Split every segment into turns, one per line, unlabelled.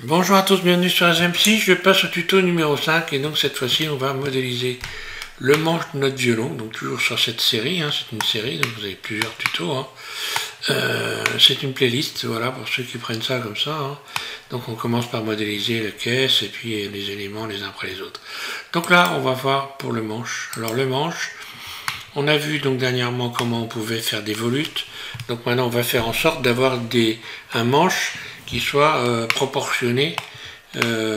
Bonjour à tous, bienvenue sur SMPsy. Je passe au tuto numéro 5 et donc cette fois-ci on va modéliser le manche de notre violon, donc toujours sur cette série, c'est une série, donc vous avez plusieurs tutos. C'est une playlist, voilà, pour ceux qui prennent ça comme ça. Donc on commence par modéliser la caisse et puis les éléments les uns après les autres. Donc là on va voir pour le manche. Alors le manche, on a vu donc dernièrement comment on pouvait faire des volutes. Donc maintenant on va faire en sorte d'avoir un manche qui soit proportionné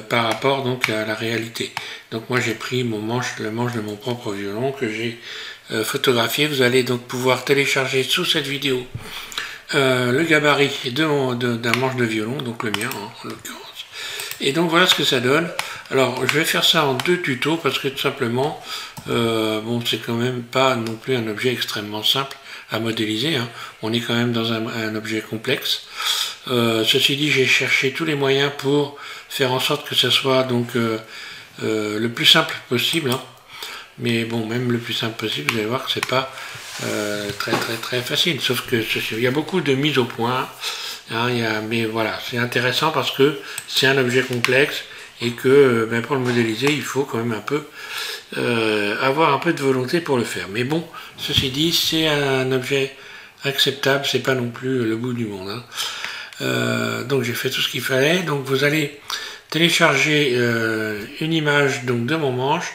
par rapport donc à la réalité. Donc moi j'ai pris le manche de mon propre violon que j'ai photographié. Vous allez donc pouvoir télécharger sous cette vidéo le gabarit d'un manche de violon, donc le mien en l'occurrence. Et donc voilà ce que ça donne. Alors je vais faire ça en deux tutos parce que tout simplement, bon, c'est quand même pas non plus un objet extrêmement simple à modéliser. On est quand même dans un objet complexe. Ceci dit, j'ai cherché tous les moyens pour faire en sorte que ça soit donc le plus simple possible. Mais bon, même le plus simple possible, vous allez voir que c'est pas très facile. Sauf que il y a beaucoup de mise au point. Mais voilà, c'est intéressant parce que c'est un objet complexe et que pour le modéliser, il faut quand même un peu avoir un peu de volonté pour le faire. Mais bon, ceci dit, c'est un objet acceptable, c'est pas non plus le bout du monde. Donc j'ai fait tout ce qu'il fallait. Donc vous allez télécharger une image donc de mon manche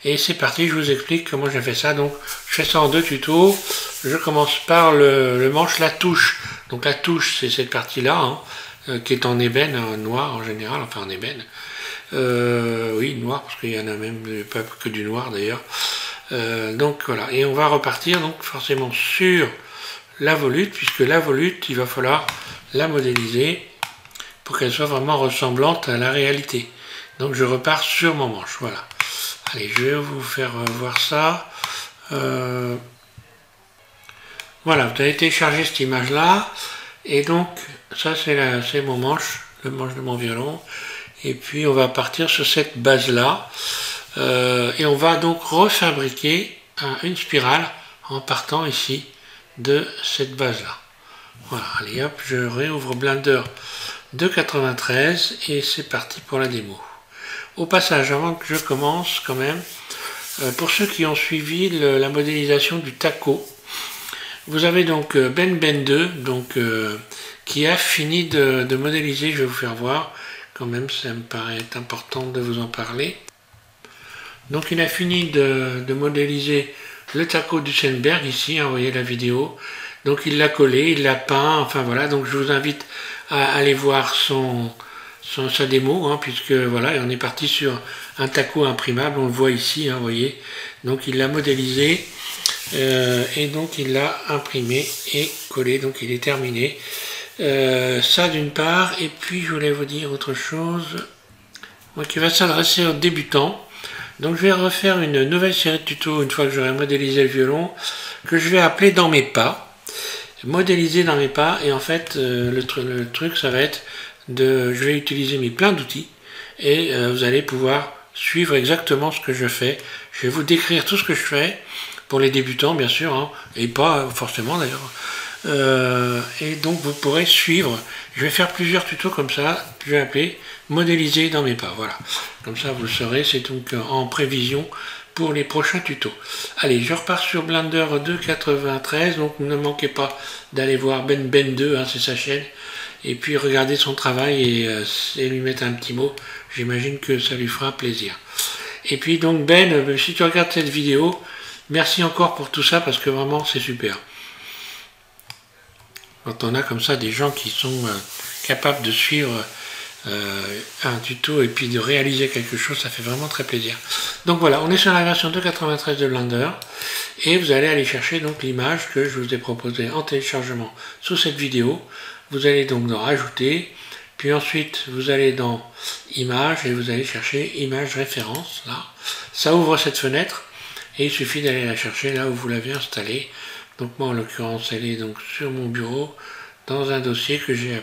et c'est parti, je vous explique comment j'ai fait ça. Donc je fais ça en deux tutos. Je commence par le manche, la touche. Donc la touche, c'est cette partie là qui est en ébène, noir en général, enfin en ébène. Oui, noir, parce qu'il y en a même pas que du noir d'ailleurs. Donc voilà, et on va repartir donc forcément sur la volute, puisque la volute, il va falloir la modéliser pour qu'elle soit vraiment ressemblante à la réalité. Donc je repars sur mon manche, voilà. Allez, je vais vous faire voir ça. Voilà, vous allez télécharger cette image-là. Et donc, ça c'est mon manche, le manche de mon violon. Et puis on va partir sur cette base-là. Et on va donc refabriquer une spirale en partant ici de cette base-là. Voilà, allez hop, je réouvre Blender de 93 et c'est parti pour la démo. Au passage, avant que je commence quand même, pour ceux qui ont suivi la modélisation du taco, vous avez donc Ben2 donc, qui a fini de modéliser, je vais vous faire voir, quand même ça me paraît important de vous en parler. Donc il a fini de modéliser le taco du Schenberg ici, vous voyez la vidéo. Donc il l'a collé, il l'a peint, enfin voilà, donc je vous invite à aller voir sa démo, puisque voilà, on est parti sur un taco imprimable, on le voit ici, vous voyez. Donc il l'a modélisé, et donc il l'a imprimé et collé, donc il est terminé. Ça d'une part, et puis je voulais vous dire autre chose, qui va s'adresser aux débutants. Donc je vais refaire une nouvelle série de tutos une fois que j'aurai modélisé le violon, que je vais appeler dans mes pas. Modéliser dans mes pas, et en fait le truc ça va être je vais utiliser mes plein d'outils et vous allez pouvoir suivre exactement ce que je fais. Je vais vous décrire tout ce que je fais pour les débutants bien sûr, et pas forcément d'ailleurs. Et donc vous pourrez suivre. Je vais faire plusieurs tutos comme ça, je vais appeler modéliser dans mes pas, voilà. Comme ça vous le saurez, c'est donc en prévision pour les prochains tutos. Allez, je repars sur Blender 2.93, donc ne manquez pas d'aller voir Ben2, c'est sa chaîne, et puis regarder son travail et lui mettre un petit mot, j'imagine que ça lui fera plaisir. Et puis donc Ben, si tu regardes cette vidéo, merci encore pour tout ça, parce que vraiment c'est super. Quand on a comme ça des gens qui sont capables de suivre un tuto et puis de réaliser quelque chose, ça fait vraiment très plaisir. Donc voilà, on est sur la version 2.93 de Blender et vous allez aller chercher donc l'image que je vous ai proposée en téléchargement sous cette vidéo. Vous allez donc dans rajouter, puis ensuite vous allez dans image et vous allez chercher image référence, là. Ça ouvre cette fenêtre et il suffit d'aller la chercher là où vous l'avez installée. Donc moi en l'occurrence elle est donc sur mon bureau dans un dossier que j'ai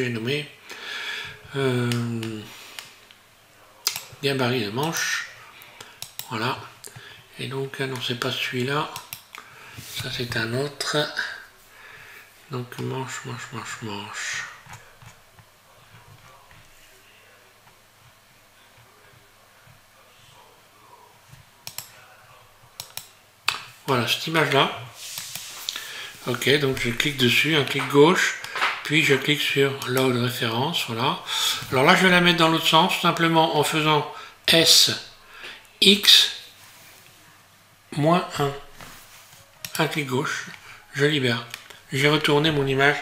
nommé gabarit de manche, voilà. Et donc non, c'est pas celui-là, ça c'est un autre. Donc manche. Voilà, cette image-là. Ok, donc je clique dessus, un clic gauche, puis je clique sur là de référence, voilà. Alors là, je vais la mettre dans l'autre sens, simplement en faisant S, X, moins 1. Un clic gauche, je libère. J'ai retourné mon image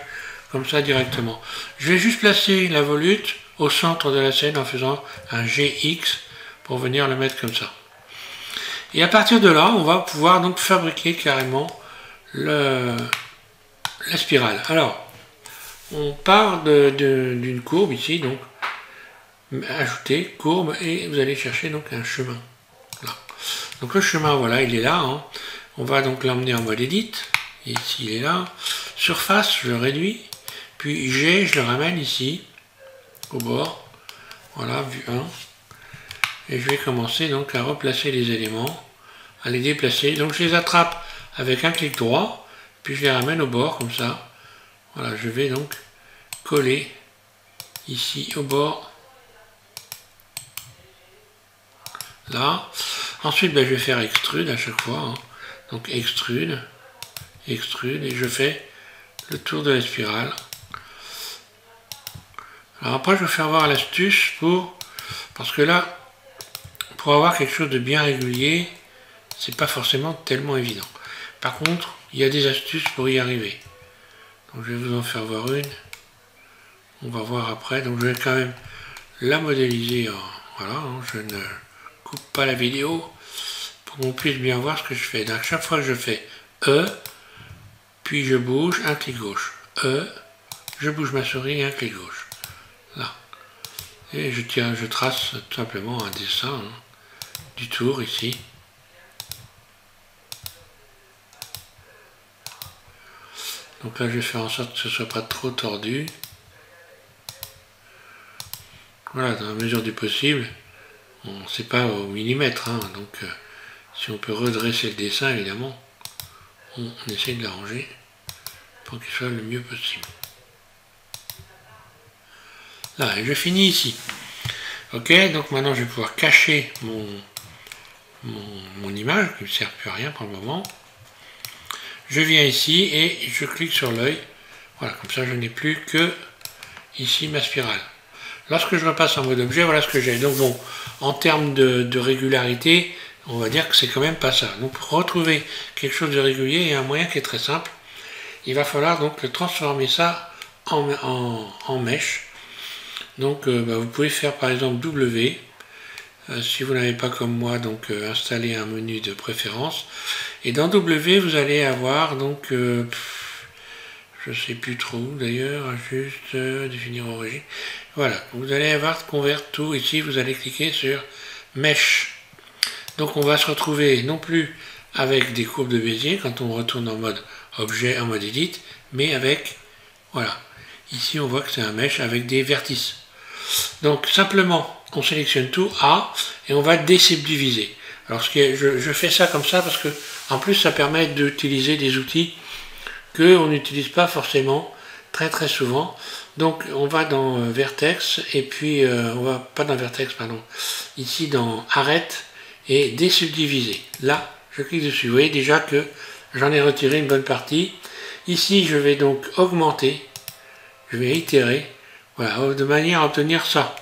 comme ça directement. Je vais juste placer la volute au centre de la scène en faisant un GX pour venir le mettre comme ça. Et à partir de là, on va pouvoir donc fabriquer carrément la spirale. Alors, on part d'une courbe ici, donc ajouter courbe et vous allez chercher donc un chemin. Là. Donc le chemin, voilà, il est là. Hein. On va donc l'emmener en mode edit. Ici, il est là. Surface, je le réduis. Puis G, je le ramène ici, au bord. Voilà, vue 1. Et je vais commencer donc à replacer les éléments, à les déplacer. Donc je les attrape avec un clic droit, puis je les ramène au bord comme ça. Voilà, je vais donc coller ici au bord. Là. Ensuite, ben, je vais faire extrude à chaque fois. Hein. Donc extrude, extrude, et je fais le tour de la spirale. Alors après, je vais faire voir l'astuce parce que là, pour avoir quelque chose de bien régulier, c'est pas forcément tellement évident. Par contre, il y a des astuces pour y arriver. Donc je vais vous en faire voir une. On va voir après. Donc je vais quand même la modéliser. Voilà, hein, je ne coupe pas la vidéo pour qu'on puisse bien voir ce que je fais. Donc chaque fois que je fais E, puis je bouge, un clic gauche. E, je bouge ma souris, un clic gauche. Là. Et je trace tout simplement un dessin hein, du tour ici. Donc là, je vais faire en sorte que ce ne soit pas trop tordu. Voilà, dans la mesure du possible. C'est pas au millimètre, hein, donc si on peut redresser le dessin, évidemment, on essaie de l'arranger pour qu'il soit le mieux possible. Là, et je finis ici. Ok, donc maintenant je vais pouvoir cacher mon image, qui ne me sert plus à rien pour le moment. Je viens ici et je clique sur l'œil. Voilà, comme ça je n'ai plus que ici ma spirale. Lorsque je repasse en mode objet, voilà ce que j'ai. Donc bon, en termes de régularité, on va dire que c'est quand même pas ça. Donc pour retrouver quelque chose de régulier, il y a un moyen qui est très simple. Il va falloir donc transformer ça en mèche. Donc vous pouvez faire par exemple W. Si vous n'avez pas comme moi, donc installer un menu de préférence. Et dans W, vous allez avoir donc, je sais plus trop d'ailleurs, juste définir origine. Voilà, vous allez avoir convert tout. Ici, vous allez cliquer sur Mesh. Donc on va se retrouver non plus avec des courbes de Bézier quand on retourne en mode objet, en mode edit, mais avec, voilà. Ici, on voit que c'est un mesh avec des vertices. Donc simplement, on sélectionne tout A et on va désubdiviser. Alors je fais ça comme ça parce que en plus ça permet d'utiliser des outils qu'on n'utilise pas forcément très souvent. Donc on va dans Vertex et puis on va pas dans Vertex pardon, ici dans Arrête et désubdiviser. Là je clique dessus. Vous voyez déjà que j'en ai retiré une bonne partie. Ici je vais donc augmenter, je vais itérer, voilà, de manière à obtenir ça.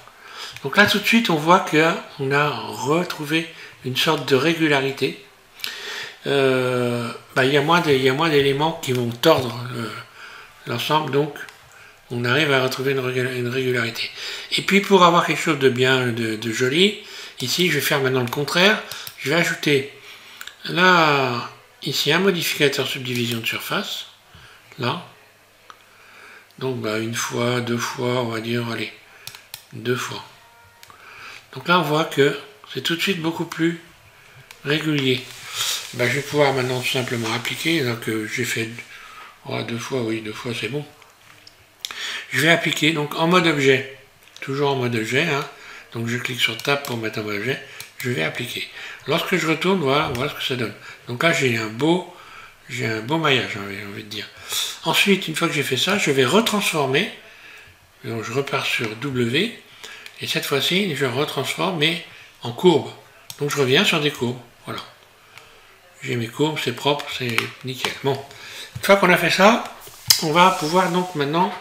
Donc là tout de suite on voit qu'on a retrouvé une sorte de régularité. Il y a moins d'éléments qui vont tordre l'ensemble, donc on arrive à retrouver une régularité. Et puis pour avoir quelque chose de bien, de joli, ici je vais faire maintenant le contraire. Je vais ajouter là, ici un modificateur subdivision de surface, là. Donc une fois, deux fois, on va dire, allez, deux fois. Donc là on voit que c'est tout de suite beaucoup plus régulier. Je vais pouvoir maintenant tout simplement appliquer. Donc j'ai fait deux fois, oui, deux fois c'est bon. Je vais appliquer donc en mode objet, toujours en mode objet. Hein. Donc je clique sur Tab pour mettre en mode objet. Je vais appliquer. Lorsque je retourne, voilà ce que ça donne. Donc là j'ai un beau maillage, j'ai envie de dire. Ensuite, une fois que j'ai fait ça, je vais retransformer. Donc je repars sur W. Et cette fois-ci, je retransforme mais en courbe. Donc je reviens sur des courbes. Voilà. j'ai mes courbes, c'est propre, c'est nickel. Bon, une fois qu'on a fait ça, on va pouvoir donc maintenant,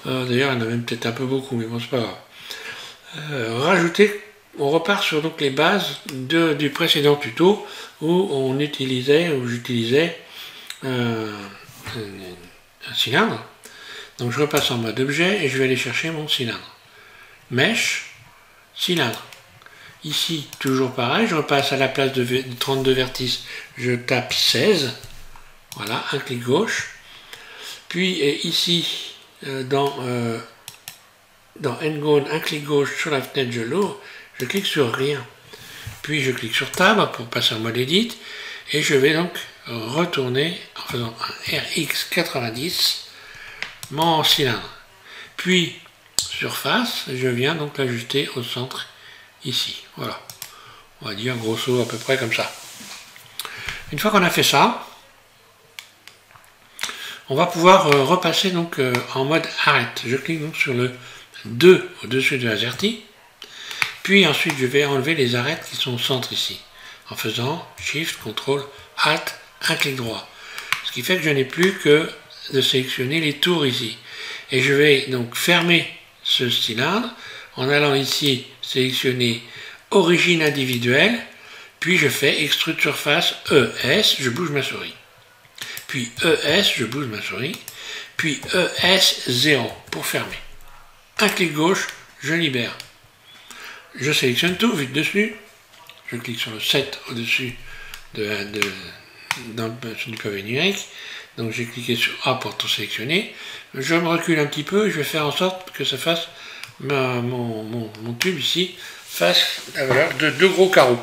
d'ailleurs il y en a même peut-être un peu beaucoup, mais bon c'est pas grave, rajouter, on repart sur donc les bases du précédent tuto où on utilisait, où j'utilisais un cylindre. Donc je repasse en mode objet et je vais aller chercher mon cylindre. Mèche, cylindre. Ici, toujours pareil, je repasse à la place de 32 vertices, je tape 16. Voilà, un clic gauche. Puis ici, dans Endgone, un clic gauche sur la fenêtre, je l'ouvre, je clique sur rien. Puis je clique sur Tab pour passer en mode Edit. Et je vais donc retourner en faisant un RX90 mon cylindre. Puis, surface, je viens donc l'ajuster au centre ici. Voilà. On va dire grosso à peu près comme ça. Une fois qu'on a fait ça, on va pouvoir repasser donc en mode arrête. Je clique donc sur le 2 au-dessus de l'AZERTY. Puis ensuite, je vais enlever les arêtes qui sont au centre ici. En faisant Shift, CTRL, Alt, un clic droit. Ce qui fait que je n'ai plus que de sélectionner les tours ici. Et je vais donc fermer ce cylindre en allant ici sélectionner origine individuelle, puis je fais extrude surface ES, je bouge ma souris. Puis ES, je bouge ma souris. Puis ES 0 pour fermer. Un clic gauche, je libère. Je sélectionne tout, vite dessus. Je clique sur le 7 au-dessus du pavé numérique. Donc j'ai cliqué sur A pour tout sélectionner. Je me recule un petit peu et je vais faire en sorte que ça fasse mon tube ici fasse la valeur de 2 gros carreaux.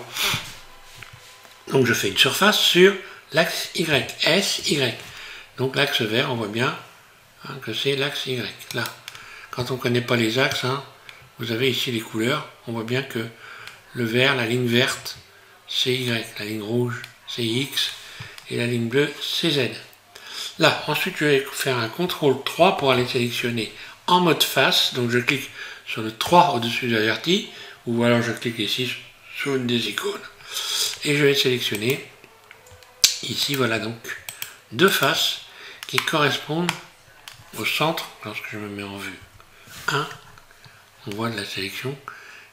Donc je fais une surface sur l'axe Y, S, Y. Donc l'axe vert, on voit bien que c'est l'axe Y. Là, quand on ne connaît pas les axes, vous avez ici les couleurs. On voit bien que le vert, la ligne verte, c'est Y. La ligne rouge, c'est X. Et la ligne bleue, c'est Z. Là, ensuite, je vais faire un CTRL 3 pour aller sélectionner en mode face. Donc, je clique sur le 3 au-dessus de l'AZERTY, ou alors je clique ici sur une des icônes. Et je vais sélectionner ici, voilà donc, deux faces qui correspondent au centre lorsque je me mets en vue 1. On voit de la sélection,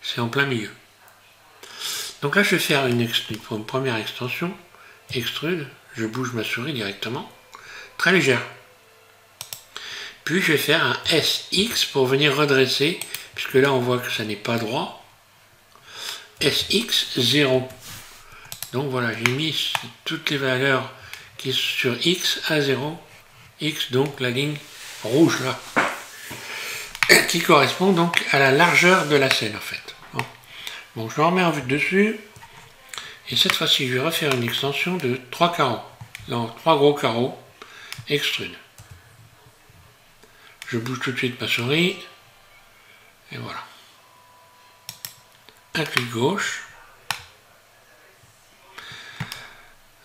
c'est en plein milieu. Donc là, je vais faire une première extension, extrude, je bouge ma souris directement. Très légère. Puis je vais faire un SX pour venir redresser, puisque là on voit que ça n'est pas droit. SX 0. Donc voilà, j'ai mis toutes les valeurs qui sont sur X à 0. X, donc la ligne rouge là, qui correspond donc à la largeur de la scène en fait. Bon, je le remets en vue de dessus. Et cette fois-ci, je vais refaire une extension de 3 carreaux. Donc 3 gros carreaux. Extrude. Je bouge tout de suite ma souris. Et voilà. Un clic gauche.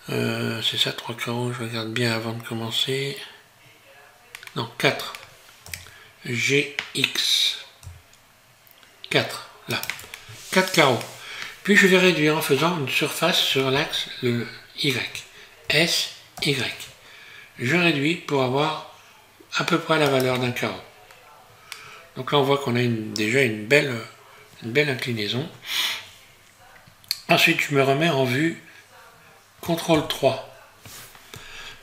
C'est ça, 3 carreaux, je regarde bien avant de commencer. Non, 4. GX. 4, là. 4 carreaux. Puis je vais réduire en faisant une surface sur l'axe le Y. S, Y. Je réduis pour avoir à peu près la valeur d'un carreau. Donc là on voit qu'on a déjà une belle inclinaison. Ensuite je me remets en vue CTRL 3.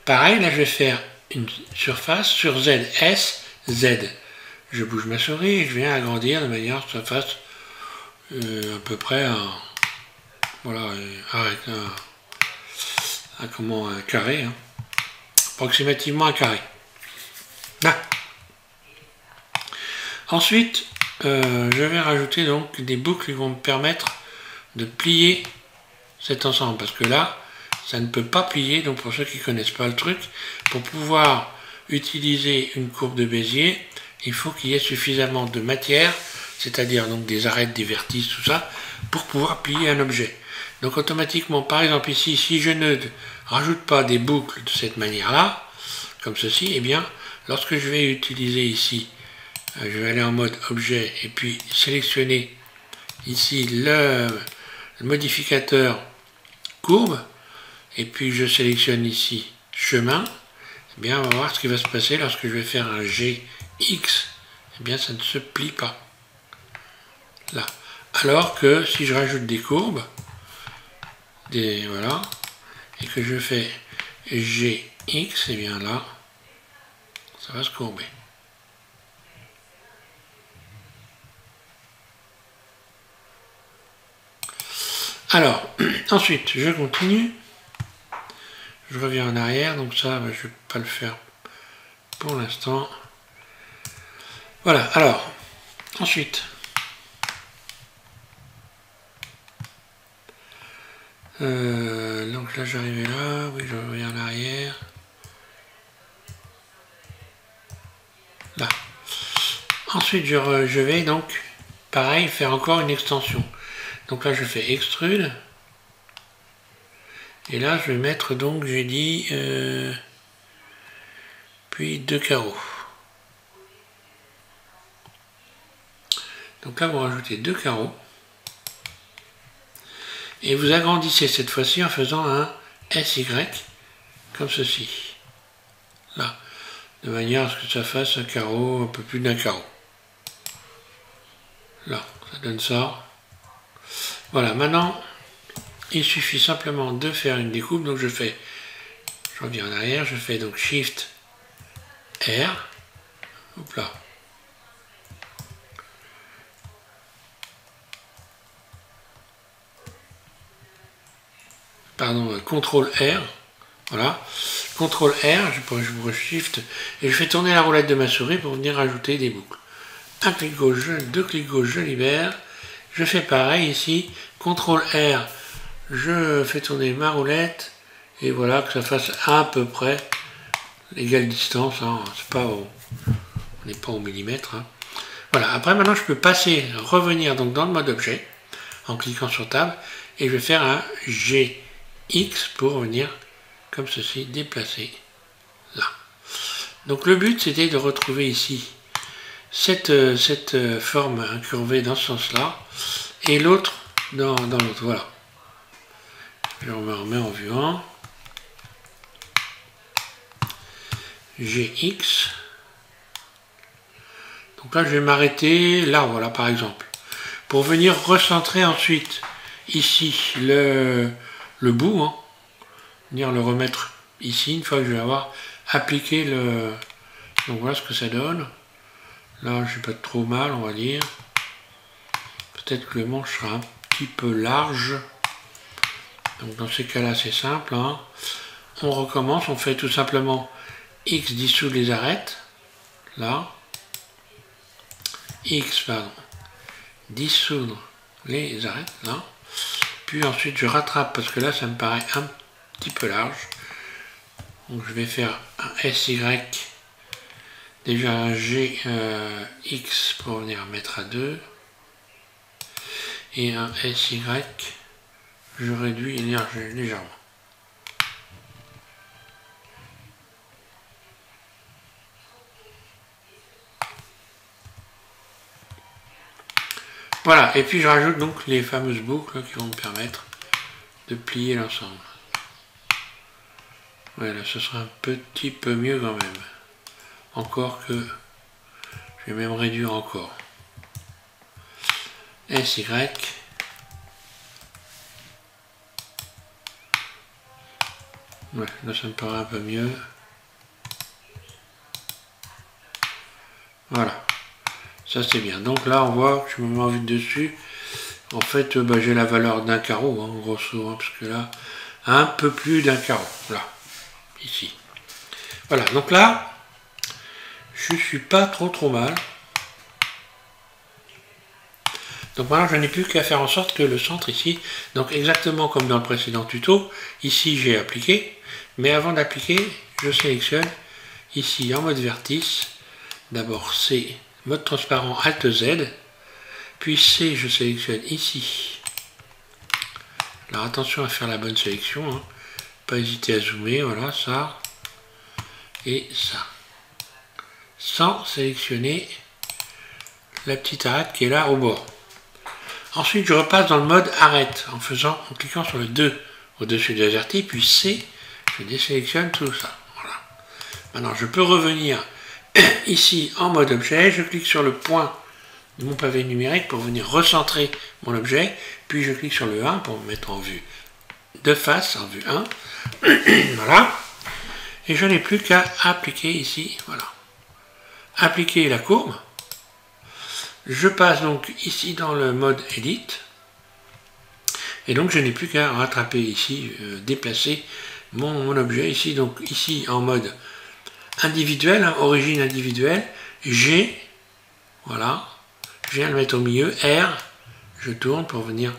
Pareil, là je vais faire une surface sur Z, S, Z. Je bouge ma souris et je viens agrandir de manière que ça fasse à peu près voilà, un carré. Approximativement un carré. Là. Ensuite, je vais rajouter donc des boucles qui vont me permettre de plier cet ensemble. Parce que là, ça ne peut pas plier. Donc pour ceux qui ne connaissent pas le truc, pour pouvoir utiliser une courbe de Bézier, il faut qu'il y ait suffisamment de matière, c'est-à-dire donc des arêtes, des vertices, tout ça, pour pouvoir plier un objet. Donc automatiquement, par exemple ici, si je ne rajoute pas des boucles de cette manière-là, comme ceci, eh bien, lorsque je vais utiliser ici, je vais aller en mode objet et puis sélectionner ici le modificateur courbe, et puis je sélectionne ici chemin, eh bien on va voir ce qui va se passer lorsque je vais faire un GX, eh bien ça ne se plie pas. Là. Alors que si je rajoute des courbes, voilà, et que je fais GX, et bien là, ça va se courber. Alors, ensuite, je continue. Je reviens en arrière, donc ça, je ne vais pas le faire pour l'instant. Voilà, alors, ensuite, donc là, j'arrivais là, oui, je reviens en arrière. Là. Ensuite, je vais donc, pareil, faire encore une extension. Donc là, je fais extrude. Et là, je vais mettre, donc, j'ai dit, puis 2 carreaux. Donc là, vous rajoutez 2 carreaux. Et vous agrandissez cette fois-ci en faisant un SY, comme ceci. Là. De manière à ce que ça fasse un carreau, un peu plus d'un carreau. Là, ça donne ça. Voilà, maintenant, il suffit simplement de faire une découpe. Donc je reviens en arrière, je fais donc Shift R. Hop là. Pardon, CTRL R. Voilà. CTRL R, je Shift et je fais tourner la roulette de ma souris pour venir ajouter des boucles. Un clic gauche, deux clics gauche, je libère. Je fais pareil ici. CTRL R, je fais tourner ma roulette et voilà que ça fasse à peu près l'égale distance. Hein. C'est pas on n'est pas au millimètre. Hein. Voilà. Après maintenant je peux revenir donc dans le mode objet en cliquant sur table et je vais faire un GX pour venir comme ceci, déplacer là. Donc le but c'était de retrouver ici cette forme incurvée dans ce sens-là et l'autre dans l'autre. Voilà. Je me remets en vue 1. GX. Donc là je vais m'arrêter là, voilà par exemple. Pour venir recentrer ensuite ici le bout, hein. Venir le remettre ici une fois que je vais avoir appliqué le... Donc voilà ce que ça donne. Là je n'ai pas trop mal, on va dire. Peut-être que le manche sera un petit peu large. Donc dans ces cas-là c'est simple. Hein. On recommence, on fait tout simplement X dissout les arêtes. Là. X, pardon. Dissoudre les arêtes. Là. Puis ensuite je rattrape parce que là ça me paraît un petit peu large. Donc je vais faire un SY. Déjà un GX pour venir mettre à 2. Et un SY. Je réduis légèrement. Voilà, et puis je rajoute donc les fameuses boucles qui vont me permettre de plier l'ensemble. Voilà, ce sera un petit peu mieux quand même. Encore que je vais même réduire encore. SY. Ouais, là ça me paraît un peu mieux. Voilà. Ça c'est bien. Donc là on voit que je me mets en vue dessus. En fait j'ai la valeur d'un carreau, hein, grosso, hein, parce que là, un peu plus d'un carreau. Là. Ici. Voilà. Donc là, je suis pas trop mal. Donc maintenant je n'ai plus qu'à faire en sorte que le centre ici, donc exactement comme dans le précédent tuto, ici j'ai appliqué, mais avant d'appliquer, je sélectionne ici en mode vertice, d'abord C, mode transparent Alt Z, puis C, je sélectionne ici. Alors attention à faire la bonne sélection, hein. Pas hésiter à zoomer, voilà ça, et ça, sans sélectionner la petite arête qui est là au bord. Ensuite, je repasse dans le mode arrête en cliquant sur le 2 au-dessus des AZERTY, puis C, je désélectionne tout ça. Voilà. Maintenant, je peux revenir ici en mode objet, je clique sur le point de mon pavé numérique pour venir recentrer mon objet, puis je clique sur le 1 pour me mettre en vue de face, en vue 1. Voilà. Et je n'ai plus qu'à appliquer ici, voilà. Appliquer la courbe. Je passe donc ici dans le mode Edit. Et donc je n'ai plus qu'à rattraper ici, déplacer mon objet ici. Donc ici en mode individuel, hein, origine individuelle, G, voilà. Je viens le mettre au milieu, R, je tourne pour venir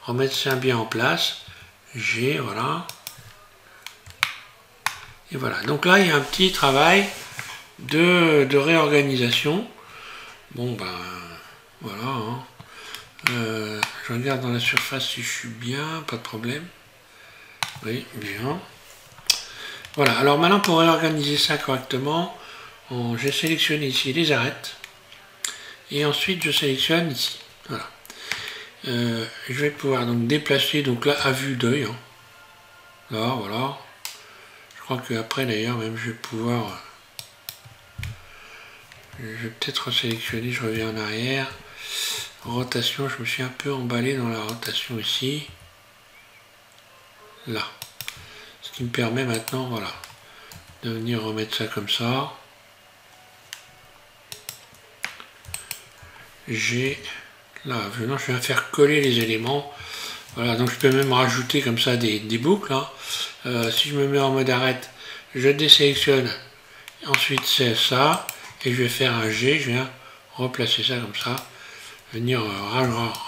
remettre ça bien en place. G, voilà. Et voilà. Donc là, il y a un petit travail de réorganisation. Bon, ben, voilà. Hein. Je regarde dans la surface si je suis bien, pas de problème. Oui, bien. Voilà. Alors maintenant, pour réorganiser ça correctement, j'ai sélectionné ici les arêtes. Et ensuite, je sélectionne ici. Voilà. Je vais pouvoir donc déplacer, donc là, à vue d'œil. Hein. Là, voilà. Je crois qu'après, d'ailleurs, même, je vais pouvoir... Je vais peut-être resélectionner, je reviens en arrière. Rotation, je me suis un peu emballé dans la rotation ici. Là. Ce qui me permet maintenant, voilà, de venir remettre ça comme ça. J'ai... Là, maintenant, je viens faire coller les éléments. Voilà, donc je peux même rajouter comme ça des boucles. Hein. Si je me mets en mode arrête, je désélectionne. Ensuite, c'est ça. Et je vais faire un G, je viens replacer ça comme ça. Venir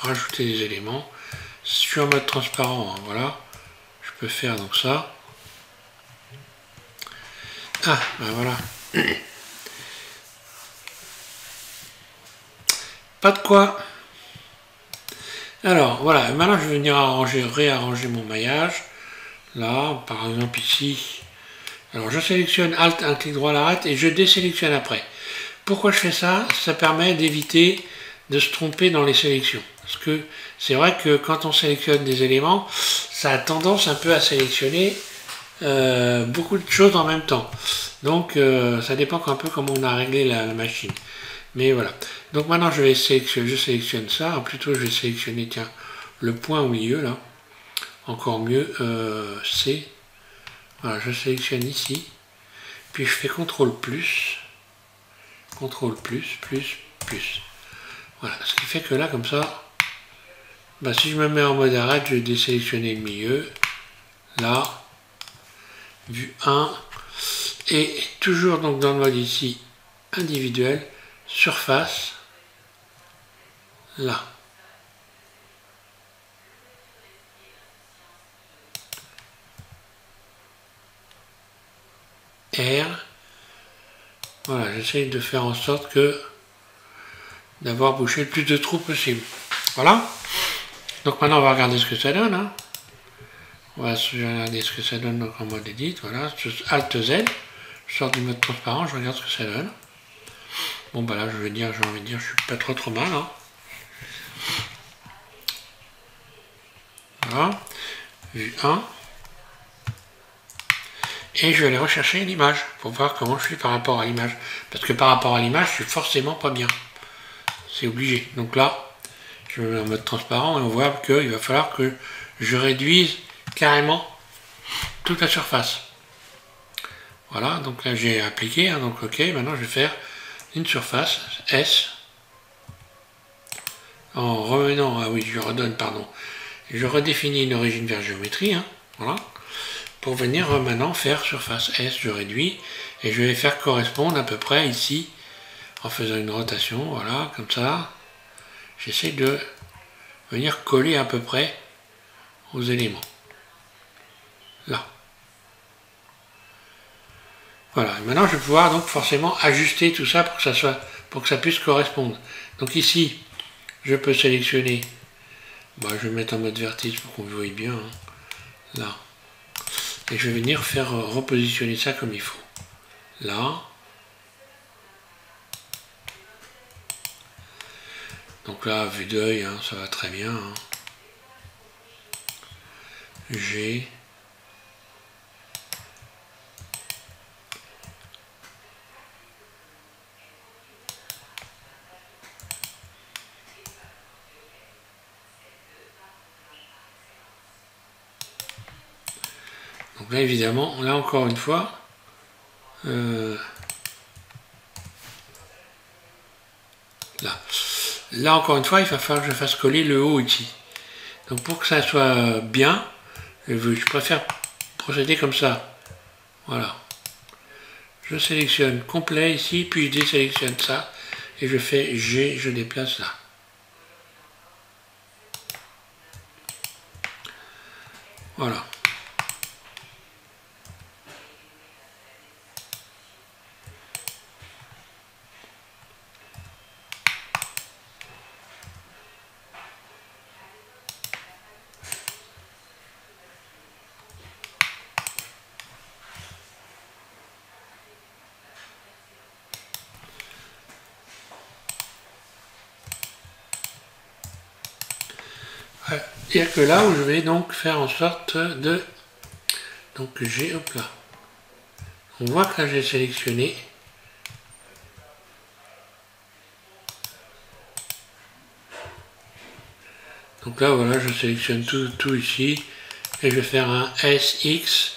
rajouter des éléments. Si je suis en mode transparent, hein, voilà. Je peux faire donc ça. Ah, ben voilà. Pas de quoi. Alors, voilà. Maintenant, je vais venir réarranger mon maillage. Là, par exemple, ici. Alors, je sélectionne Alt, un clic droit à l'arrête et je désélectionne après. Pourquoi je fais ça? Ça permet d'éviter de se tromper dans les sélections. Parce que c'est vrai que quand on sélectionne des éléments, ça a tendance un peu à sélectionner beaucoup de choses en même temps. Donc ça dépend un peu comment on a réglé la machine. Mais voilà. Donc maintenant je sélectionne ça. Plutôt je vais sélectionner, tiens, le point au milieu là. Encore mieux, C. Voilà, je sélectionne ici. Puis je fais CTRL plus. CTRL plus. Voilà, ce qui fait que là, comme ça, bah, si je me mets en mode arrête, je vais désélectionner le milieu. Là, vue 1. Et toujours donc dans le mode ici, individuel, surface. Là. R. Voilà, j'essaye de faire en sorte que d'avoir bouché le plus de trous possible. Voilà. Donc maintenant on va regarder ce que ça donne. Hein. On va regarder ce que ça donne donc, en mode edit. Voilà. Alt Z. Je sors du mode transparent, je regarde ce que ça donne. Bon bah là j'ai envie de dire, je suis pas trop mal. Hein. Voilà. Vue 1. Et je vais aller rechercher l'image pour voir comment je suis par rapport à l'image. Parce que par rapport à l'image, je suis forcément pas bien. C'est obligé. Donc là, je me mets en mode transparent et on voit qu'il va falloir que je réduise carrément toute la surface. Voilà, donc là j'ai appliqué, hein, donc ok, maintenant je vais faire une surface S. En revenant, ah oui, je redonne, pardon. Je redéfinis une origine vers géométrie, hein, voilà. Pour venir maintenant faire surface S, je réduis et je vais faire correspondre à peu près ici en faisant une rotation, voilà, comme ça. J'essaie de venir coller à peu près aux éléments. Là. Voilà, et maintenant je vais pouvoir donc forcément ajuster tout ça pour que ça puisse correspondre. Donc ici, je peux sélectionner, bah, je vais mettre en mode vertice pour qu'on voit bien, hein, là. Et je vais venir faire repositionner ça comme il faut. Là. Donc là, vue d'œil, hein, ça va très bien. Hein. G. Donc là évidemment, là encore une fois, là encore une fois, il va falloir que je fasse coller le haut ici. Donc pour que ça soit bien, je préfère procéder comme ça. Voilà. Je sélectionne complet ici, puis je désélectionne ça, et je fais G, je déplace là. Voilà. Il n'y a que là où je vais donc faire en sorte de... Donc j'ai, hop là. On voit que là j'ai sélectionné. Donc là voilà, je sélectionne tout ici. Et je vais faire un SX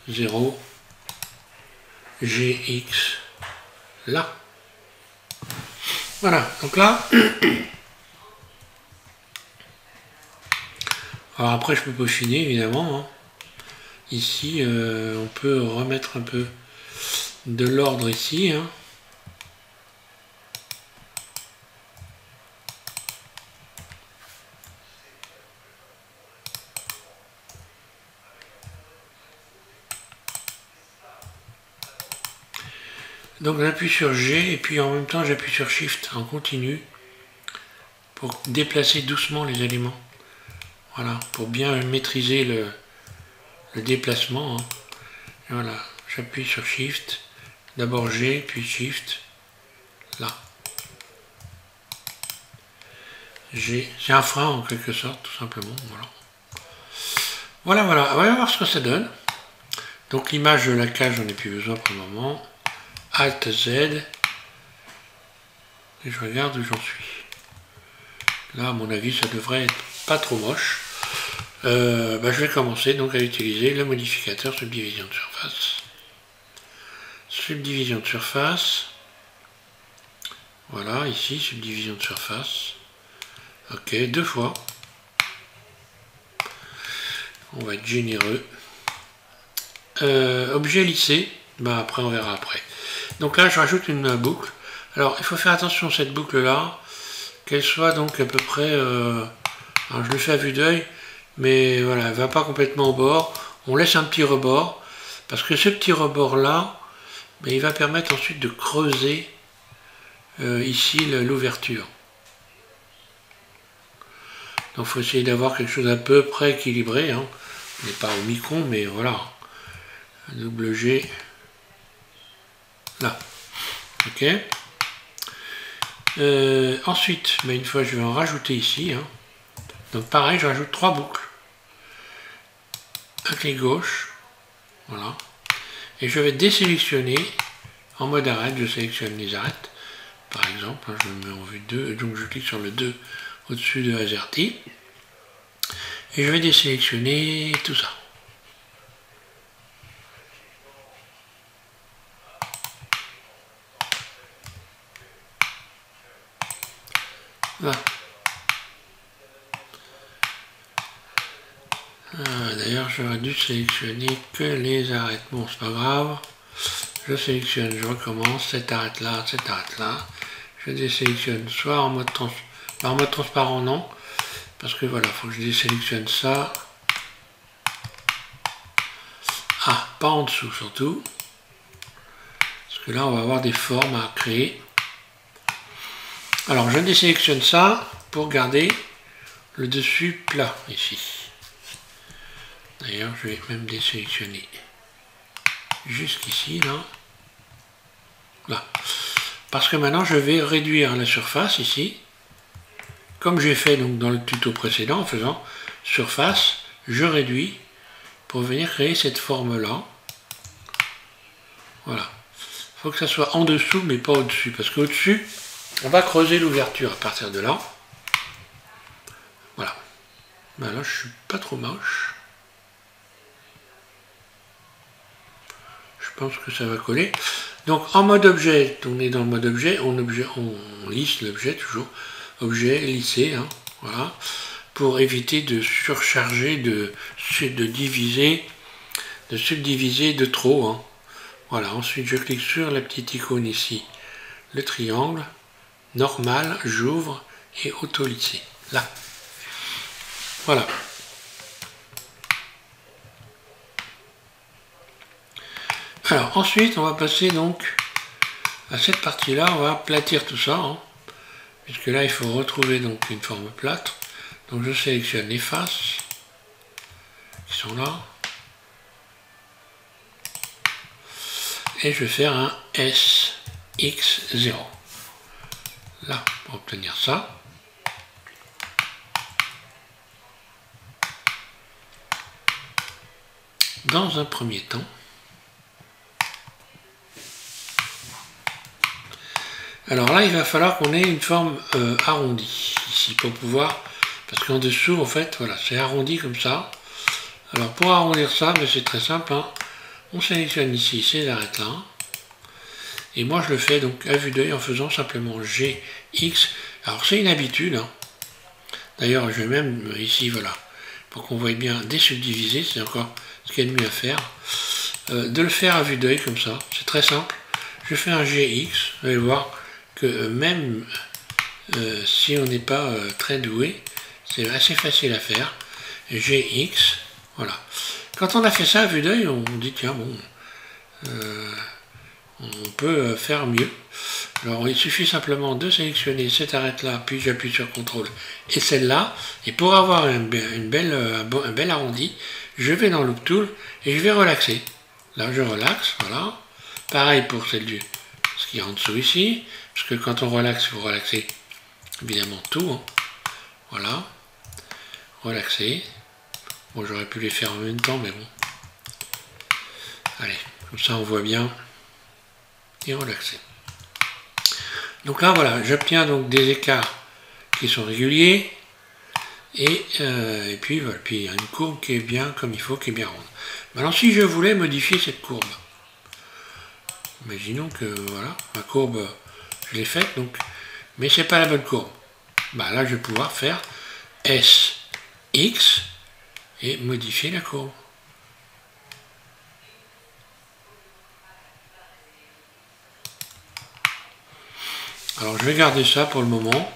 0, GX, là. Voilà, donc là... Alors après je peux peaufiner évidemment, hein. Ici on peut remettre un peu de l'ordre ici, hein. Donc j'appuie sur G et puis en même temps j'appuie sur Shift en continu pour déplacer doucement les éléments. Voilà, pour bien maîtriser le déplacement, hein. Voilà, j'appuie sur Shift, d'abord G, puis Shift, là. G, c'est un frein en quelque sorte, tout simplement, voilà. Voilà, on va voir ce que ça donne. Donc l'image de la cage, j'en ai plus besoin pour le moment. Alt Z, et je regarde où j'en suis. Là, à mon avis, ça devrait être pas trop moche. Je vais commencer donc à utiliser le modificateur subdivision de surface. Subdivision de surface. Voilà, ici, subdivision de surface. Ok, 2 fois. On va être généreux. Objet lissé. Après, on verra après. Donc là, je rajoute une boucle. Alors, il faut faire attention à cette boucle-là, qu'elle soit donc à peu près... alors, je le fais à vue d'œil, mais voilà, elle ne va pas complètement au bord. On laisse un petit rebord, parce que ce petit rebord-là, il va permettre ensuite de creuser ici l'ouverture. Donc, il faut essayer d'avoir quelque chose à peu près équilibré, hein. On n'est pas au micron, mais voilà. Double G. Là. Ok. Ensuite, une fois je vais en rajouter ici, hein. Donc pareil, je rajoute 3 boucles. Un clic gauche. Voilà. Et je vais désélectionner en mode arrête. Je sélectionne les arêtes. Par exemple, hein, je me mets en vue 2. Donc je clique sur le 2 au-dessus de AZERTY. Et je vais désélectionner tout ça. Voilà. D'ailleurs, j'aurais dû sélectionner que les arêtes. Bon, c'est pas grave. Je sélectionne, je recommence, cette arête-là, cette arête-là. Je désélectionne soit en mode transparent, non. Parce que voilà, il faut que je désélectionne ça. Ah, pas en dessous surtout. Parce que là, on va avoir des formes à créer. Alors, je désélectionne ça pour garder le dessus plat ici. D'ailleurs, je vais même désélectionner jusqu'ici, là. Là. Parce que maintenant, je vais réduire la surface ici. Comme j'ai fait donc dans le tuto précédent, en faisant surface, je réduis pour venir créer cette forme-là. Voilà. Il faut que ça soit en dessous, mais pas au-dessus. Parce qu'au-dessus, on va creuser l'ouverture à partir de là. Voilà. Là, je suis pas trop moche. pense que ça va coller. Donc en mode objet, on est dans le mode objet, on lisse l'objet toujours, objet lissé, hein, voilà, pour éviter de surcharger, de subdiviser de trop. Hein. Voilà, ensuite je clique sur la petite icône ici, le triangle, normal, j'ouvre et auto-lisser. Là. Voilà. Alors ensuite on va passer donc à cette partie-là, on va aplatir tout ça, hein, puisque là il faut retrouver donc une forme plate. Donc je sélectionne les faces qui sont là. Et je vais faire un SX0. Là, pour obtenir ça. Dans un premier temps, alors là, il va falloir qu'on ait une forme arrondie ici pour pouvoir, parce qu'en dessous, en fait, voilà, c'est arrondi comme ça. Alors pour arrondir ça, c'est très simple. Hein. On sélectionne ici ces arêtes-là. Et moi, je le fais donc à vue d'œil en faisant simplement GX. Alors c'est une habitude. Hein. D'ailleurs, je vais même ici, voilà, pour qu'on voit bien désubdiviser, c'est encore ce qu'il y a de mieux à faire. De le faire à vue d'œil comme ça, c'est très simple. Je fais un GX, vous allez voir que même si on n'est pas très doué, c'est assez facile à faire. GX, voilà. Quand on a fait ça à vue d'œil, on dit tiens bon, on peut faire mieux. Alors il suffit simplement de sélectionner cette arête là, puis j'appuie sur CTRL et celle-là, et pour avoir un bel arrondi, je vais dans Loop Tool et je vais relaxer. Là je relaxe, voilà. Pareil pour ce qui est en dessous ici, parce que quand on relaxe, il faut relaxer évidemment tout. Hein. Voilà. Relaxer. Bon, j'aurais pu les faire en même temps, mais bon. Allez, comme ça on voit bien. Et relaxer. Donc là, voilà, j'obtiens donc des écarts qui sont réguliers. Et puis, voilà, puis il y a une courbe qui est bien comme il faut, qui est bien ronde. Maintenant, si je voulais modifier cette courbe, imaginons que, voilà, ma courbe, je l'ai faite, donc, mais c'est pas la bonne courbe. Bah, là, je vais pouvoir faire SX et modifier la courbe. Alors je vais garder ça pour le moment.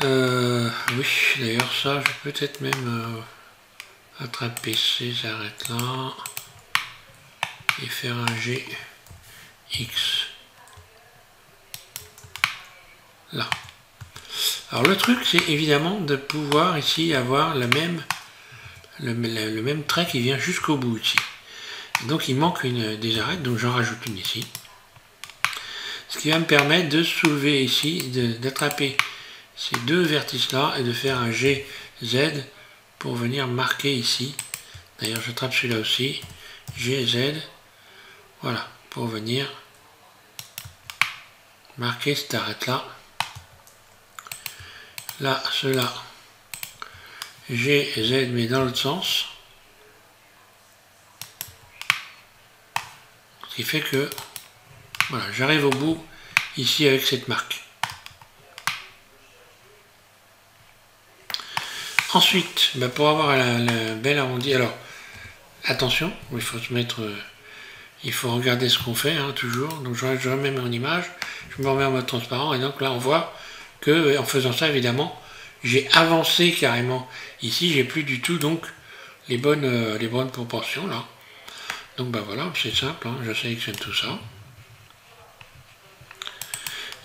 Oui, d'ailleurs ça, je vais peut-être même attraper ces arêtes-là et faire un GX. Là. Alors le truc, c'est évidemment de pouvoir ici avoir le même trait qui vient jusqu'au bout ici. Donc il manque des arêtes, donc j'en rajoute une ici. Ce qui va me permettre de soulever ici, d'attraper ces deux vertices-là et de faire un GZ pour venir marquer ici. D'ailleurs, j'attrape celui-là aussi. GZ. Voilà, pour venir marquer cette arête-là. Là, cela. GZ, mais dans l'autre sens. Ce qui fait que voilà, j'arrive au bout ici avec cette marque. Ensuite, pour avoir la belle arrondie, alors attention, il faut se mettre, il faut regarder ce qu'on fait hein, toujours. Donc je remets mon image, je me remets en mode transparent et donc là on voit que en faisant ça évidemment, j'ai avancé carrément. Ici j'ai plus du tout donc les bonnes proportions là. Donc voilà, c'est simple, hein, je sélectionne tout ça.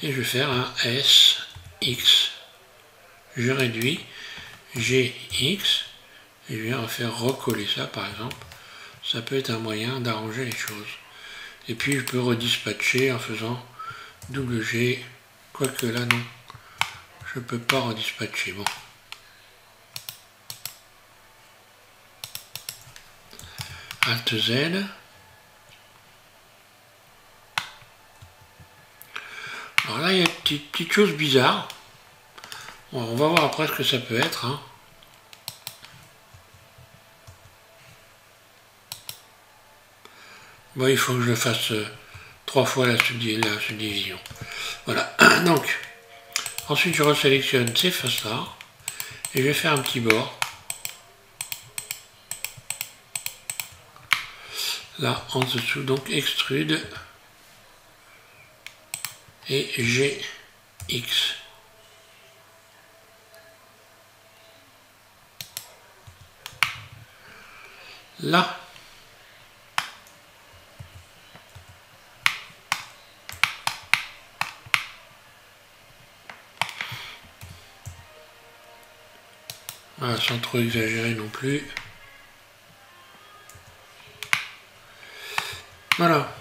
Et je vais faire un SX. Je réduis GX. Et je viens faire recoller ça par exemple. Ça peut être un moyen d'arranger les choses. Et puis je peux redispatcher en faisant WG. Quoique là non. Je ne peux pas redispatcher. Bon. Alt Z. Alors là, il y a une petite chose bizarre. Bon, on va voir après ce que ça peut être. Hein. Bon, il faut que je le fasse 3 fois la subdivision. Voilà, donc, ensuite je resélectionne ces faces-là, et je vais faire un petit bord. Là, en dessous, donc extrude, et GX. Là, voilà, sans trop exagérer non plus. Voilà.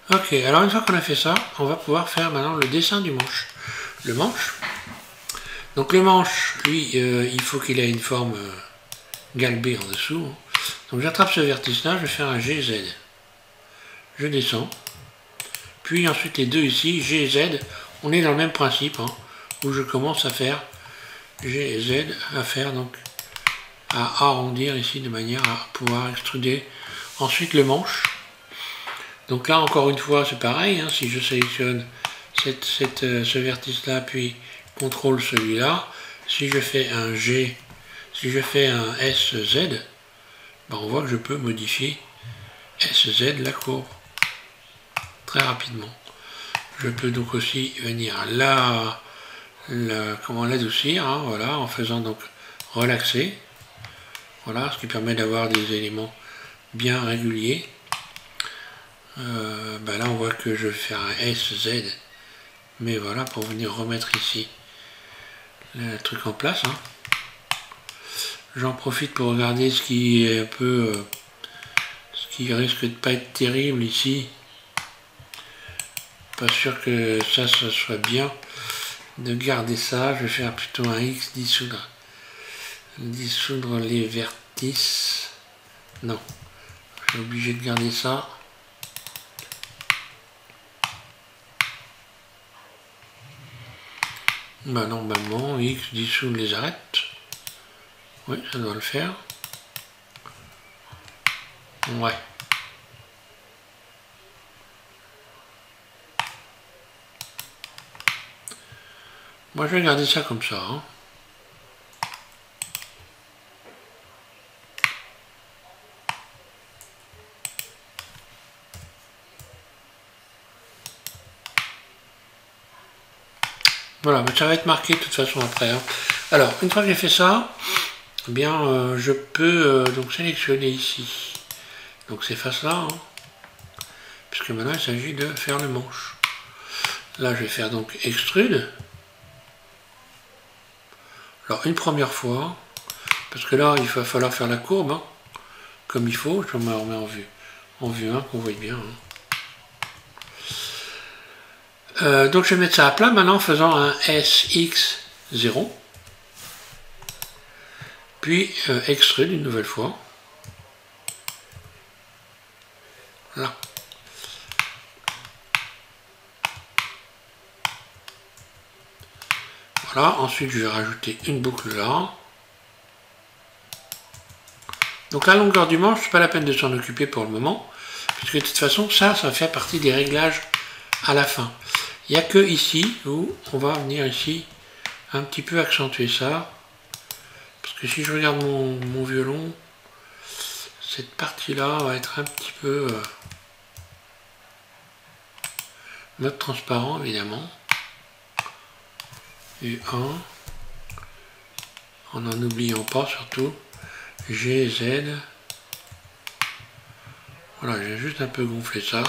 Ok, alors une fois qu'on a fait ça, on va pouvoir faire maintenant le dessin du manche. Le manche. Donc le manche, lui, il faut qu'il ait une forme galbée en dessous. Donc j'attrape ce vertice-là, je vais faire un GZ. Je descends. Puis ensuite les deux ici, GZ, on est dans le même principe, hein, où je commence à faire GZ, à faire donc, à arrondir ici de manière à pouvoir extruder ensuite le manche. Donc là encore une fois c'est pareil, hein, si je sélectionne ce vertice-là, puis contrôle celui-là, si je fais un G, si je fais un SZ, ben on voit que je peux modifier SZ la courbe très rapidement. Je peux donc aussi venir là, comment l'adoucir, hein, voilà, en faisant donc relaxer, voilà, ce qui permet d'avoir des éléments bien réguliers. Ben là on voit que je vais faire un SZ, mais voilà, pour venir remettre ici le truc en place, hein. J'en profite pour regarder ce qui est un peu ce qui risque de pas être terrible ici. Pas sûr que ça soit bien de garder ça. Je vais faire plutôt un X dissoudre les vertices. Non, je suis obligé de garder ça. Bah normalement X dissoudre les arêtes. Oui, ça doit le faire. Ouais. Moi je vais garder ça comme ça, hein. Voilà, mais ça va être marqué de toute façon après, hein. Alors, une fois que j'ai fait ça, eh bien, je peux donc sélectionner ici donc ces faces-là, hein, puisque maintenant il s'agit de faire le manche. Là, je vais faire donc extrude. Alors, une première fois, parce que là, il va falloir faire la courbe, hein, comme il faut. Je me remets en vue 1, qu'on voit bien, hein. Donc je vais mettre ça à plat maintenant en faisant un SX0, puis extrude une nouvelle fois. Là. Voilà, ensuite je vais rajouter une boucle là. Donc la longueur du manche, c'est pas la peine de s'en occuper pour le moment, puisque de toute façon ça fait partie des réglages à la fin. Il n'y a que ici où on va venir ici un petit peu accentuer ça. Parce que si je regarde mon violon, cette partie-là va être un petit peu mode transparent évidemment. U1, en n'oubliant pas surtout GZ. Voilà, j'ai juste un peu gonflé ça.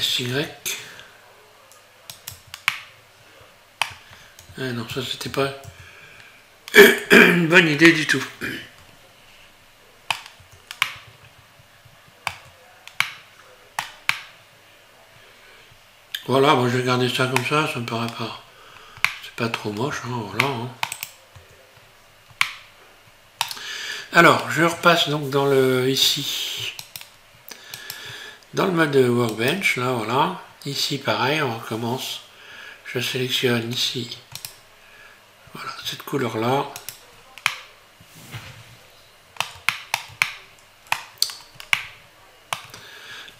SY. Ah non, ça c'était pas une bonne idée du tout. Voilà, moi je vais garder ça comme ça me paraît pas. C'est pas trop moche, hein, voilà. Hein. Alors, je repasse donc dans le ici, dans le mode Workbench, là, voilà. Ici, pareil, on recommence. Je sélectionne ici, voilà, cette couleur-là.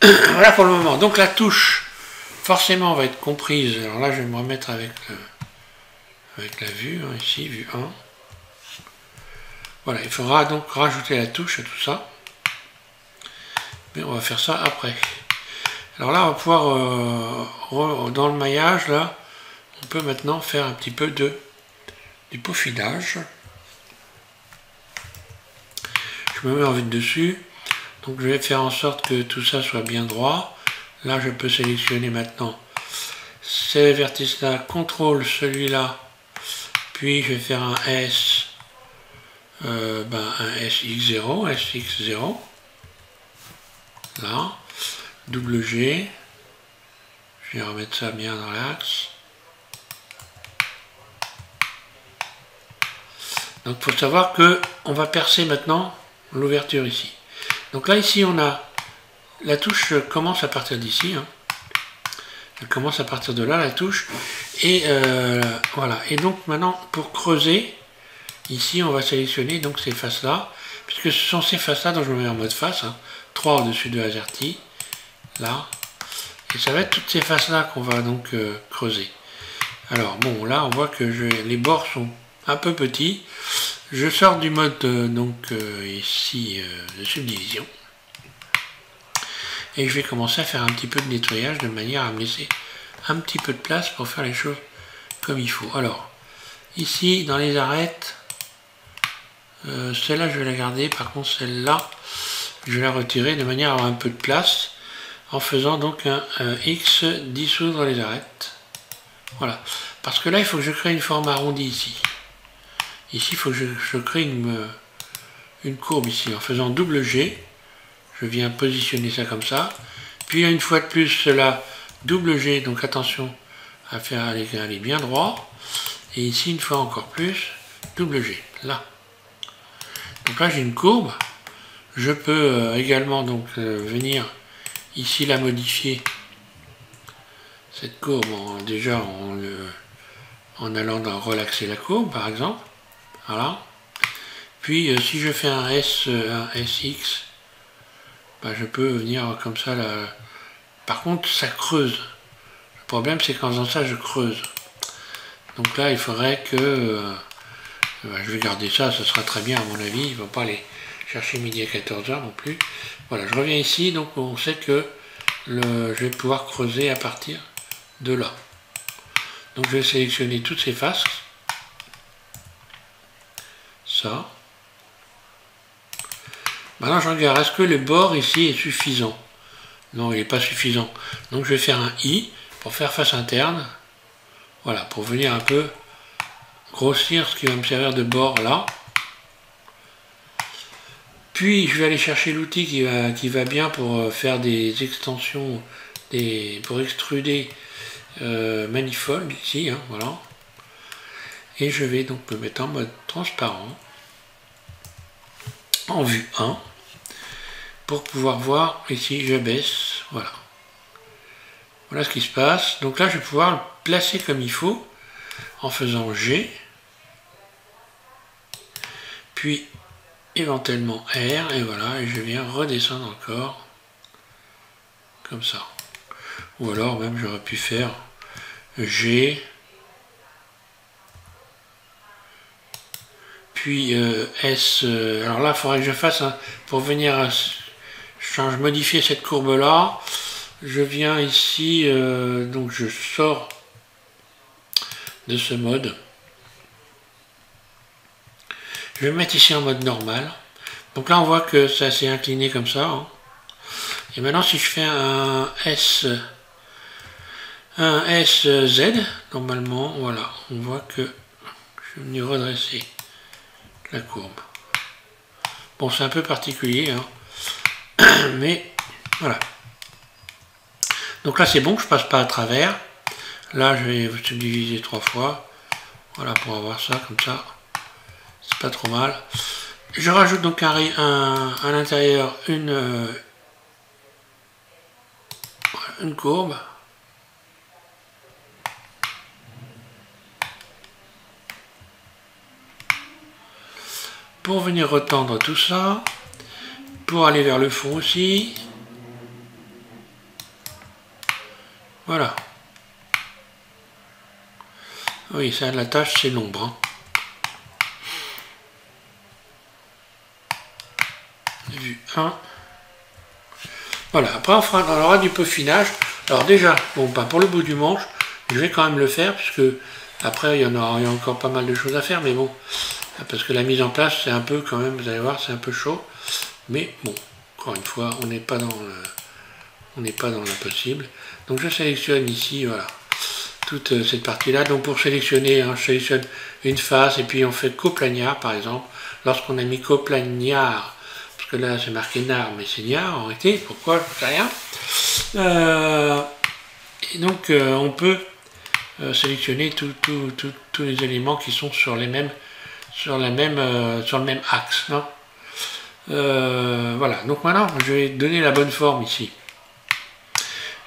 Voilà pour le moment. Donc la touche, forcément, va être comprise. Alors là, je vais me remettre avec la vue, hein, ici, vue 1. Voilà, il faudra donc rajouter la touche à tout ça. Mais on va faire ça après. Alors là, on va pouvoir, dans le maillage, là, on peut maintenant faire un petit peu du peaufinage. Je me mets en vue de dessus. Donc je vais faire en sorte que tout ça soit bien droit. Là, je peux sélectionner maintenant ces vertices-là, contrôle celui-là, puis je vais faire un S, un SX0, SX0, là, double G, je vais remettre ça bien dans l'axe. Donc il faut savoir que on va percer maintenant l'ouverture ici. Donc là, ici, on a la touche commence à partir d'ici. Hein. Elle commence à partir de là, la touche. Et voilà. Et donc maintenant, pour creuser, ici, on va sélectionner donc ces faces-là, puisque ce sont ces faces-là dont je me mets en mode face. Hein. 3 au-dessus de AZERTY. Là. Et ça va être toutes ces faces-là qu'on va donc creuser. Alors, bon, là, on voit que les bords sont un peu petits. Je sors du mode ici de subdivision et je vais commencer à faire un petit peu de nettoyage de manière à me laisser un petit peu de place pour faire les choses comme il faut. Alors ici dans les arêtes, celle-là je vais la garder, par contre celle-là je vais la retirer de manière à avoir un peu de place en faisant donc un X dissoudre les arêtes. Voilà, parce que là il faut que je crée une forme arrondie ici. Ici, il faut que je crée une courbe ici. En faisant double G, je viens positionner ça comme ça. Puis une fois de plus, cela double G, donc attention à faire aller bien droit. Et ici, une fois encore plus, double G, là. Donc là, j'ai une courbe. Je peux également donc venir ici la modifier, cette courbe, en allant dans relaxer la courbe, par exemple. Voilà. Puis si je fais un SX, je peux venir comme ça là. Par contre ça creuse. Le problème c'est qu'en faisant ça je creuse. Donc là il faudrait que je vais garder ça, ça sera très bien à mon avis. Il ne va pas aller chercher midi à 14h non plus. Voilà, je reviens ici, donc on sait que je vais pouvoir creuser à partir de là. Donc je vais sélectionner toutes ces faces. Ça. Maintenant je regarde, est-ce que le bord ici est suffisant? Non, il n'est pas suffisant. Donc je vais faire un I pour faire face interne. Voilà, pour venir un peu grossir ce qui va me servir de bord là. Puis je vais aller chercher l'outil qui va bien pour faire des extensions, pour extruder manifold ici, hein, voilà. Et je vais donc me mettre en mode transparent, en vue 1, pour pouvoir voir ici, je baisse, voilà. Voilà ce qui se passe. Donc là, je vais pouvoir le placer comme il faut, en faisant G, puis éventuellement R, et voilà, et je viens redescendre encore, comme ça. Ou alors même j'aurais pu faire G, puis S, alors là il faudrait que je fasse, pour venir modifier cette courbe là, je viens ici, donc je sors de ce mode, je vais me mettre ici en mode normal, donc là on voit que ça s'est incliné comme ça, hein. Et maintenant si je fais un SZ, normalement, voilà, on voit que je vais venir redresser la courbe. Bon, c'est un peu particulier, hein. Mais voilà. Donc là c'est bon, je passe pas à travers. Là je vais subdiviser 3 fois. Voilà, pour avoir ça comme ça. C'est pas trop mal. Je rajoute donc à l'intérieur une courbe. Pour venir retendre tout ça, pour aller vers le fond aussi. Voilà. Oui, ça, la tâche, c'est l'ombre. Hein. Vue 1. Voilà, après on aura du peaufinage. Alors déjà, bon, pas pour le bout du manche, je vais quand même le faire, puisque après il y a encore pas mal de choses à faire, mais bon, parce que la mise en place, c'est un peu quand même, vous allez voir, c'est un peu chaud. Mais bon, encore une fois, on n'est pas dans l'impossible. Donc je sélectionne ici, voilà, toute cette partie-là. Donc pour sélectionner, hein, je sélectionne une face, et puis on fait coplagnard, par exemple. Lorsqu'on a mis coplagnard, parce que là c'est marqué nard, mais c'est niard en réalité, pourquoi, je ne sais rien. Et donc on peut sélectionner tous les éléments qui sont sur le même axe. Non, voilà, donc maintenant je vais donner la bonne forme ici.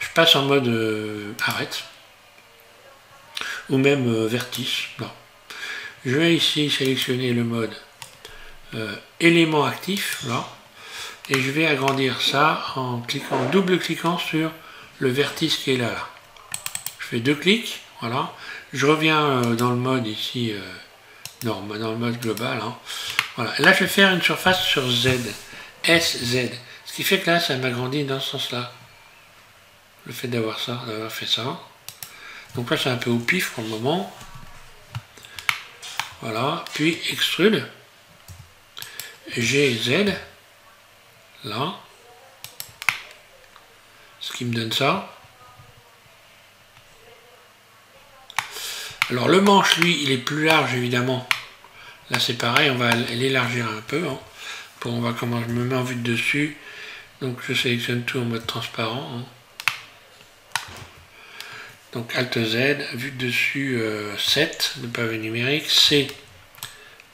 Je passe en mode arrête, ou même vertice. Non. Je vais ici sélectionner le mode élément actif, là, et je vais agrandir ça en double-cliquant sur le vertice qui est là. Je fais 2 clics, voilà. Je reviens dans le mode ici, dans le mode global. Hein. Voilà. Là, je vais faire une surface sur Z, SZ. Ce qui fait que là, ça m'agrandit dans ce sens-là. Le fait d'avoir fait ça. Donc là, c'est un peu au pif pour le moment. Voilà. Puis, extrude. GZ. Là. Ce qui me donne ça. Alors, le manche, lui, il est plus large, évidemment. Là, c'est pareil. On va l'élargir un peu. Hein. Comment je me mets en vue de dessus. Donc, je sélectionne tout en mode transparent. Hein. Donc Alt Z, vue de dessus 7, le pavé numérique, C.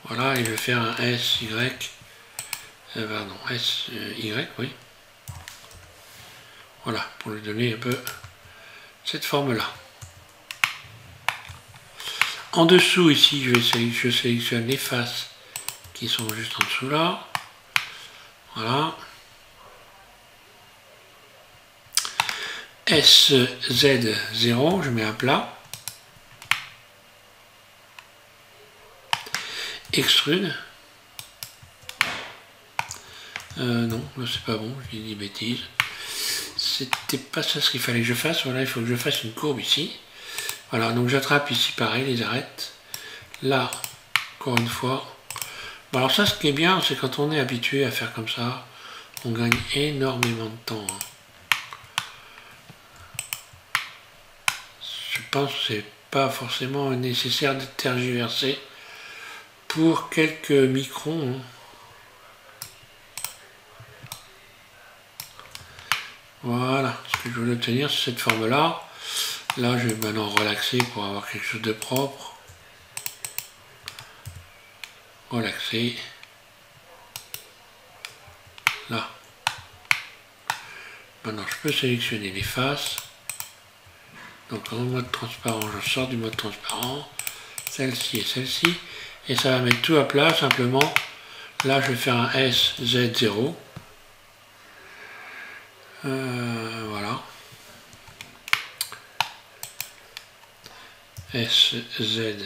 Voilà, et je vais faire un SY. Pardon, SY, oui. Voilà, pour lui donner un peu cette forme-là. En dessous, ici, je sélectionne les faces qui sont juste en dessous là. Voilà. SZ0, je mets un plat. Extrude. Non, c'est pas bon, j'ai dit des bêtises. C'était pas ça ce qu'il fallait que je fasse. Voilà, il faut que je fasse une courbe ici. Voilà, donc j'attrape ici pareil, les arêtes. Là, encore une fois. Bon, alors ça, ce qui est bien, c'est quand on est habitué à faire comme ça, on gagne énormément de temps. Hein. Je pense que c'est pas forcément nécessaire de tergiverser pour quelques microns. Hein. Voilà, ce que je voulais obtenir, c'est cette forme-là. Là, je vais maintenant relaxer pour avoir quelque chose de propre. Relaxer. Là. Maintenant, je peux sélectionner les faces. Donc en mode transparent, je sors du mode transparent, celle-ci et celle-ci, et ça va mettre tout à plat simplement. Là, je vais faire un SZ0. Voilà. SZ0,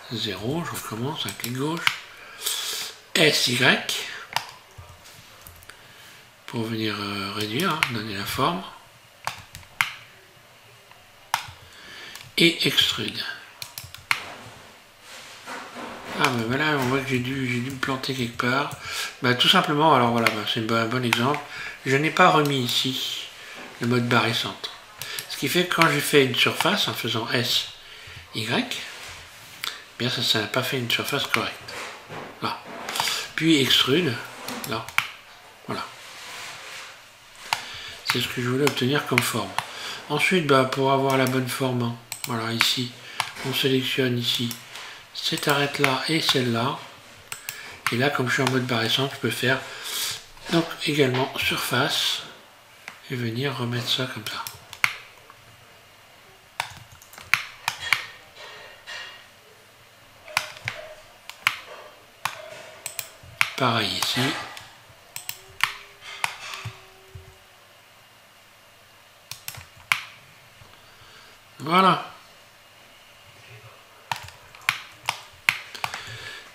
je recommence, un clic gauche. SY, pour venir réduire, hein, donner la forme. Et extrude. Ah ben voilà, on voit que j'ai dû me planter quelque part. Ben, tout simplement, alors voilà, ben, c'est un bon exemple. Je n'ai pas remis ici le mode barre et centre. Ce qui fait que quand j'ai fait une surface en faisant SY, bien ça n'a pas fait une surface correcte. Là. Puis extrude, là. Voilà. C'est ce que je voulais obtenir comme forme. Ensuite, ben, pour avoir la bonne forme, hein, voilà, ici, on sélectionne ici cette arête là et celle-là. Et là, comme je suis en mode barre essence, je peux faire donc également surface et venir remettre ça comme ça. Pareil ici. Voilà.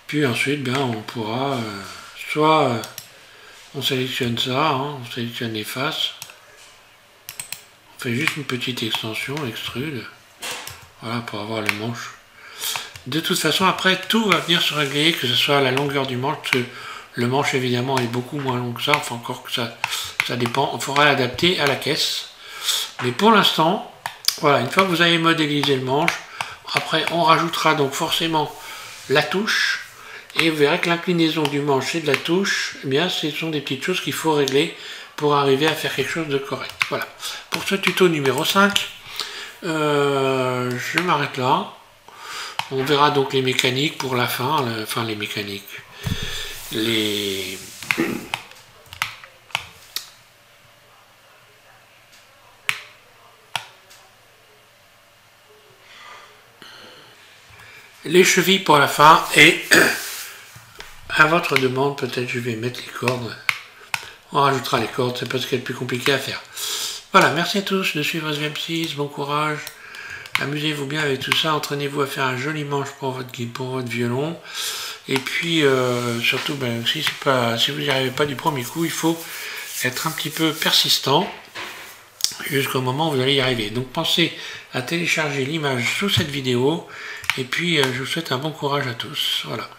Puis ensuite, bien, on pourra soit on sélectionne ça, hein, on sélectionne les faces. On fait juste une petite extension, extrude. Voilà, pour avoir le manche. De toute façon, après, tout va venir se régler, que ce soit la longueur du manche, parce que le manche, évidemment, est beaucoup moins long que ça. Enfin, encore que ça dépend. Il faudra l'adapter à la caisse. Mais pour l'instant, voilà, une fois que vous avez modélisé le manche, après, on rajoutera donc forcément la touche. Et vous verrez que l'inclinaison du manche et de la touche, eh bien, ce sont des petites choses qu'il faut régler pour arriver à faire quelque chose de correct. Voilà. Pour ce tuto numéro 5, je m'arrête là. On verra donc les mécaniques pour la fin, enfin les mécaniques, les chevilles pour la fin et à votre demande, peut-être je vais mettre les cordes. On rajoutera les cordes, c'est pas ce qui est le plus compliqué à faire. Voilà, merci à tous de suivre SVM6, bon courage. Amusez-vous bien avec tout ça, entraînez-vous à faire un joli manche pour votre violon. Et puis, surtout, ben, si vous n'y arrivez pas du premier coup, il faut être un petit peu persistant jusqu'au moment où vous allez y arriver. Donc, pensez à télécharger l'image sous cette vidéo. Et puis, je vous souhaite un bon courage à tous. Voilà.